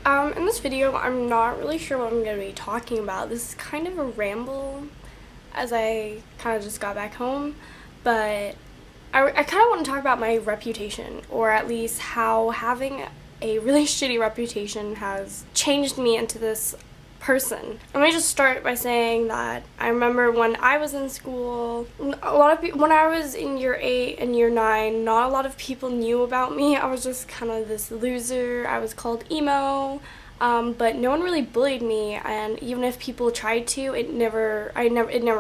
In this video, I'm not really sure what I'm going to be talking about. This is kind of a ramble as I kind of just got back home, but I kind of want to talk about my reputation, or at least how having a really shitty reputation has changed me into this person. Let me just start by saying that I remember when I was in school, a lot of people, when I was in year 8 and year 9, not a lot of people knew about me. I was just kind of this loser. I was called emo, but no one really bullied me, and even if people tried to, it never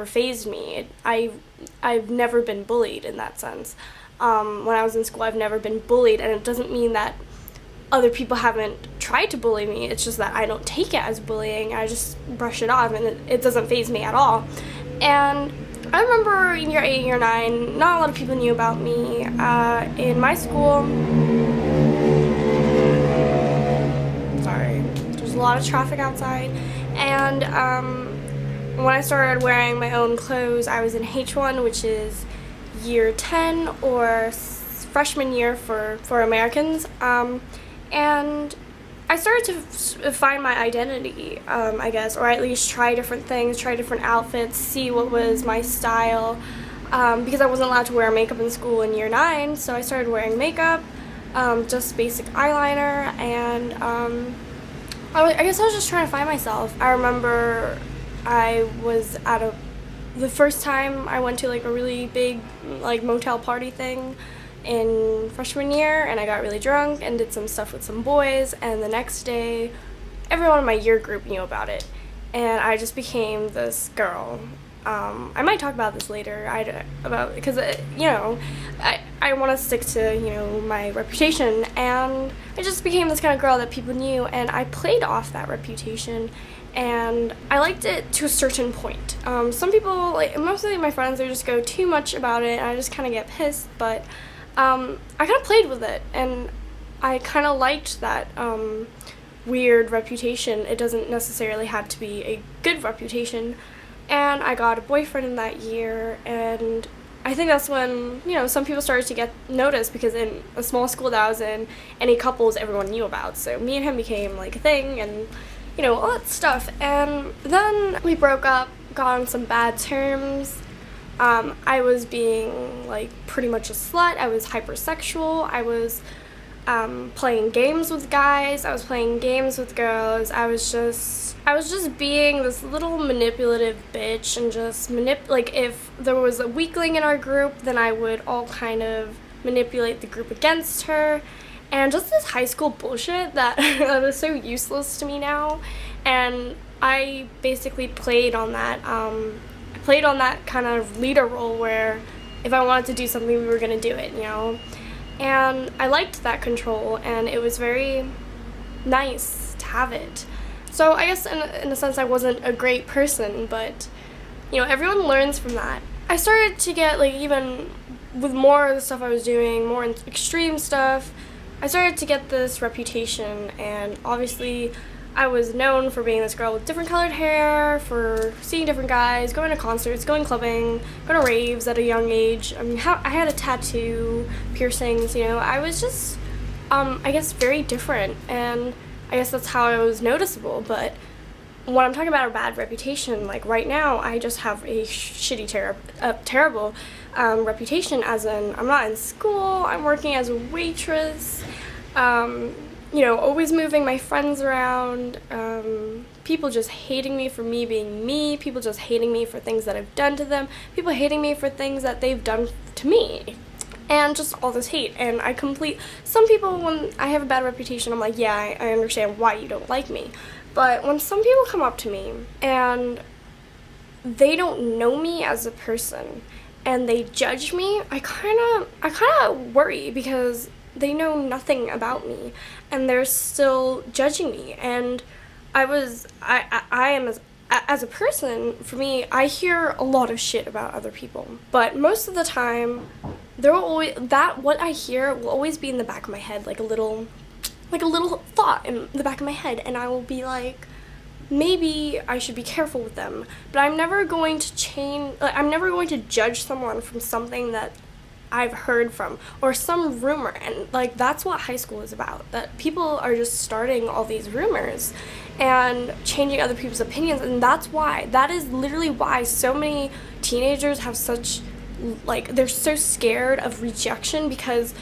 fazed me. I've never been bullied in that sense. When I was in school, I've never been bullied, and it doesn't mean that other people haven't tried to bully me. It's just that I don't take it as bullying. I just brush it off, and it doesn't faze me at all. And I remember in year 8, year 9, not a lot of people knew about me. In my school, sorry, there's a lot of traffic outside, and when I started wearing my own clothes, I was in H1, which is year 10, or freshman year for Americans. And I started to find my identity, I guess, or at least try different things, try different outfits, see what was my style, because I wasn't allowed to wear makeup in school in year 9, so I started wearing makeup, just basic eyeliner, and I guess I was just trying to find myself. I remember I was the first time I went to like a really big like motel party thing in freshman year, and I got really drunk and did some stuff with some boys, and the next day everyone in my year group knew about it, and I just became this girl. I might talk about this later, because I want to stick to my reputation, and I just became this kind of girl that people knew, and I played off that reputation, and I liked it to a certain point. Some people, like mostly my friends, they just go too much about it, and I just kind of get pissed, but I kind of played with it, and I kind of liked that weird reputation. It doesn't necessarily have to be a good reputation, and I got a boyfriend in that year, and I think that's when, some people started to get noticed, because in a small school that I was in, any couples everyone knew about, so me and him became like a thing, and all that stuff, and then we broke up, got on some bad terms. I was being like pretty much a slut. I was hypersexual. I was playing games with guys. I was playing games with girls. I was just being this little manipulative bitch, and just like if there was a weakling in our group, then I would all kind of manipulate the group against her, and just this high school bullshit that that is so useless to me now. And I basically played on that. Played on that kind of leader role where if I wanted to do something, we were going to do it, And I liked that control, and it was very nice to have it. So I guess in a sense I wasn't a great person, but, everyone learns from that. I started to get, like, even with more of the stuff I was doing, more extreme stuff, I started to get this reputation, and obviously I was known for being this girl with different colored hair, for seeing different guys, going to concerts, going clubbing, going to raves at a young age. I mean, I had a tattoo, piercings, I was just, I guess, very different, and I guess that's how I was noticeable. But when I'm talking about a bad reputation, like right now, I just have a shitty, terrible reputation, as in I'm not in school, I'm working as a waitress, always moving my friends around, people just hating me for me being me, people just hating me for things that I've done to them, people hating me for things that they've done to me, and just all this hate. And some people, when I have a bad reputation, I'm like, yeah, I understand why you don't like me. But when some people come up to me, and they don't know me as a person, and they judge me, I kind of worry, because they know nothing about me, and they're still judging me. And I am as a person, for me, I hear a lot of shit about other people, but most of the time, what I hear will always be in the back of my head, like a little thought in the back of my head, and I will be like, maybe I should be careful with them, but I'm never going to judge someone from something that I've heard from, or some rumor. And like, that's what high school is about, that people are just starting all these rumors and changing other people's opinions. And that is literally why so many teenagers have such, like, they're so scared of rejection, because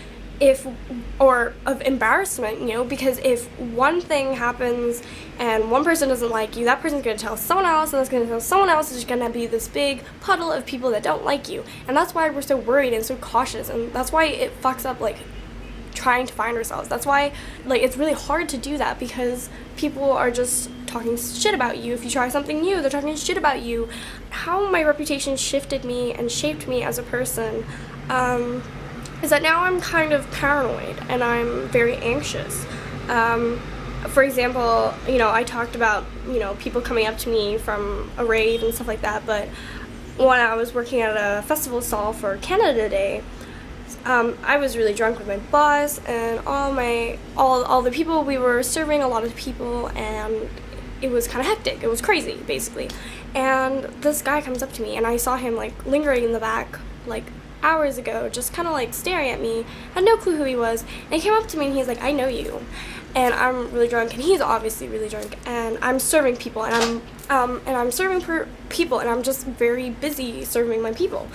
or of embarrassment, because if one thing happens and one person doesn't like you, that person's going to tell someone else, and that's going to tell someone else. There's going to be this big puddle of people that don't like you. And that's why we're so worried and so cautious, and that's why it fucks up, like, trying to find ourselves. That's why, like, it's really hard to do that, because people are just talking shit about you. If you try something new, they're talking shit about you. How my reputation shifted me and shaped me as a person, is that now I'm kind of paranoid and I'm very anxious. For example, I talked about, people coming up to me from a rave and stuff like that, but when I was working at a festival stall for Canada Day, I was really drunk with my boss and all the people. We were serving a lot of people, and it was kind of hectic. It was crazy, basically. And this guy comes up to me, and I saw him, like, lingering in the back, like, hours ago, just kind of, like, staring at me. I had no clue who he was. And he came up to me, and he's like, "I know you." And I'm really drunk, and he's obviously really drunk, and I'm serving people, and I'm serving people, and I'm just very busy serving my people.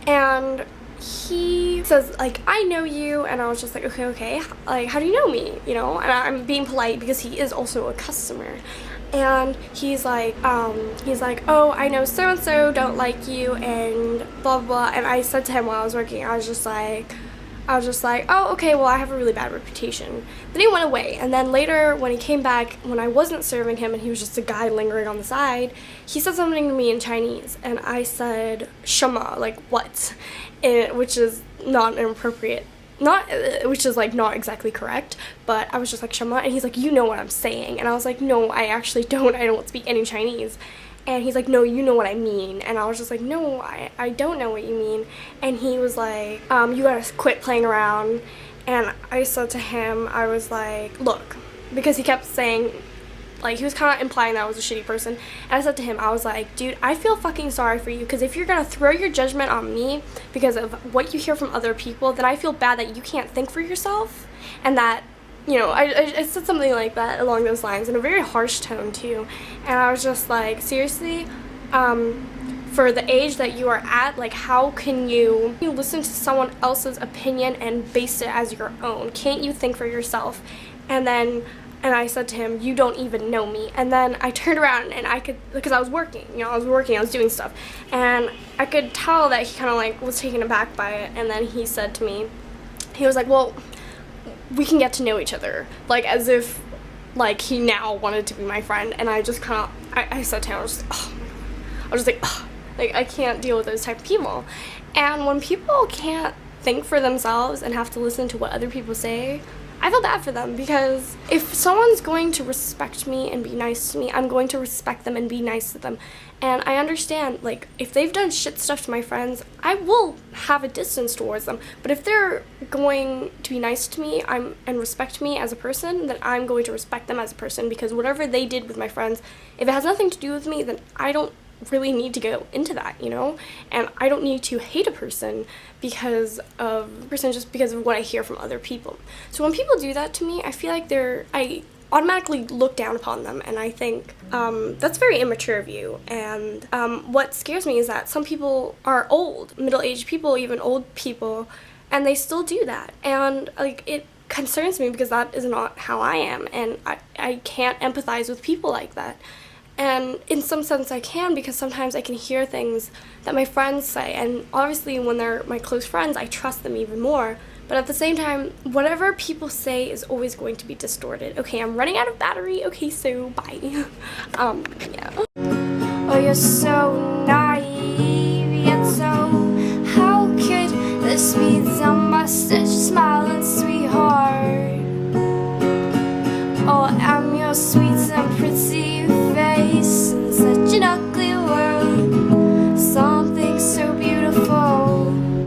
And he says, like, "I know you," and I was just like, okay, like, how do you know me, And I'm being polite because he is also a customer. And he's like, "Oh, I know so-and-so don't like you," and blah, blah, blah. And I said to him while I was working, I was just like, "Oh, okay, well, I have a really bad reputation." Then he went away, and then later, when he came back, when I wasn't serving him, and he was just a guy lingering on the side, he said something to me in Chinese, and I said, "Shema," like, what? Which is not inappropriate. Which is, like, not exactly correct, but I was just like, "Shema," and he's like, "You know what I'm saying?" And I was like, "No, I actually don't. I don't speak any Chinese." And he's like, "No, you know what I mean." And I was just like, "No, I don't know what you mean." And he was like, "You gotta quit playing around." And I said to him, I was like, "Look," because he kept saying, like, he was kind of implying that I was a shitty person. And I said to him, I was like, "Dude, I feel fucking sorry for you, because if you're gonna throw your judgment on me because of what you hear from other people, then I feel bad that you can't think for yourself." And that, I said something like that along those lines in a very harsh tone, too. And I was just like, seriously, for the age that you are at, like, how can you listen to someone else's opinion and base it as your own? Can't you think for yourself? And I said to him, "You don't even know me." And then I turned around, and I could, because I was working, I was doing stuff. And I could tell that he kind of, like, was taken aback by it. And then he said to me, he was like, "Well, we can get to know each other." Like, as if, like, he now wanted to be my friend. And I just kind of, I said to him, I was just like, "Ugh." Like, I can't deal with those type of people. And when people can't think for themselves and have to listen to what other people say, I feel bad for them, because if someone's going to respect me and be nice to me, I'm going to respect them and be nice to them. And I understand, like, if they've done shit stuff to my friends, I will have a distance towards them. But if they're going to be nice to me and respect me as a person, then I'm going to respect them as a person, because whatever they did with my friends, if it has nothing to do with me, then I don't really need to go into that, and I don't need to hate a person just because of what I hear from other people. So when people do that to me, I feel like I automatically look down upon them, and I think that's very immature of you. And what scares me is that some people are old, middle-aged people, even old people, and they still do that, and, like, it concerns me, because that is not how I am, and I can't empathize with people like that. And in some sense I can, because sometimes I can hear things that my friends say, and obviously when they're my close friends, I trust them even more. But at the same time, whatever people say is always going to be distorted. Okay, I'm running out of battery. Okay, so bye. Yeah. Oh, you're so naive, yet so how could this be done by such a smiling sweetheart? Oh, I'm your